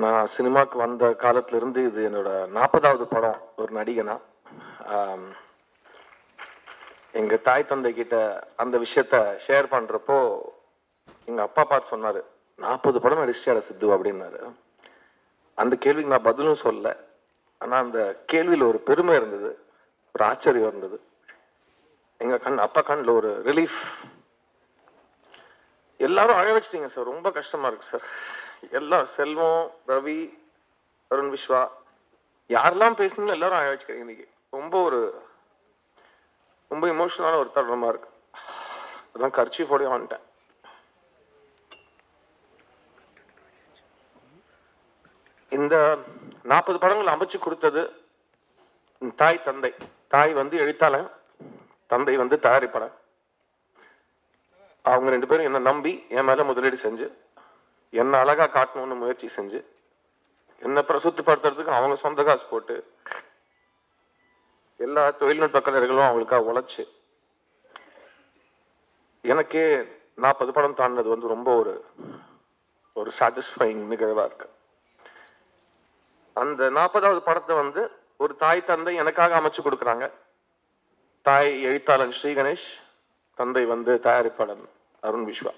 நான் சினிமாவுக்கு வந்த காலத்திலிருந்து இது என்னோட 40வது படம் ஒரு நடிகனா. எங்கள் தாய் தந்தை கிட்ட அந்த விஷயத்த ஷேர் பண்ணுறப்போ எங்கள் அப்பா பார்த்து சொன்னார், 40 படம் நடிச்சியாட சித்து அப்படின்னாரு. அந்த கேள்விக்கு நான் பதிலும் சொல்ல, ஆனால் அந்த கேள்வியில் ஒரு பெருமை இருந்தது, ஒரு ஆச்சரியம் இருந்தது. எங்கள் அப்பா கண்ணில் ஒரு ரிலீஃப். எல்லாரும் அழ வச்சிட்டீங்க சார், ரொம்ப கஷ்டமாக இருக்குது சார். எல்லாம் செல்வம், ரவி, அருண் விஸ்வா, யாரெல்லாம் பேசுனீங்களோ எல்லாரும் அழ வச்சுக்கிறீங்க. இன்னைக்கு ரொம்ப இமோஷனலான ஒரு தருணமாக இருக்கு. அதான் கர்ச்சீஃபோடய வந்துட்டேன். இந்த 40 படங்கள் அமைச்சு கொடுத்தது தாய் தந்தை. தாய் வந்து எழுத்தாளன், தந்தை வந்து தயாரிப்பாளர். அவங்க 2 பேரும் என்னை நம்பி என் மேல முதலீடு செஞ்சு என்ன அழகா காட்டணும்னு முயற்சி செஞ்சு என்ன பிரசுத்தப்படுத்துறதுக்கு அவங்க சொந்த காசு போட்டு எல்லா தொழில்நுட்ப கலைஞர்களும் அவங்களுக்காக உழைச்சு எனக்கே 40 படம் தாண்டினது வந்து ரொம்ப ஒரு சாட்டிஸ்ஃபைங் நிகழ்வா இருக்கு. அந்த 40வது படத்தை வந்து ஒரு தாய் தந்தை எனக்காக அமைச்சு கொடுக்குறாங்க. தாய் எழுத்தாளன் ஸ்ரீ கணேஷ், தந்தை வந்து தயாரிப்பாளன் அருண் விஸ்வா.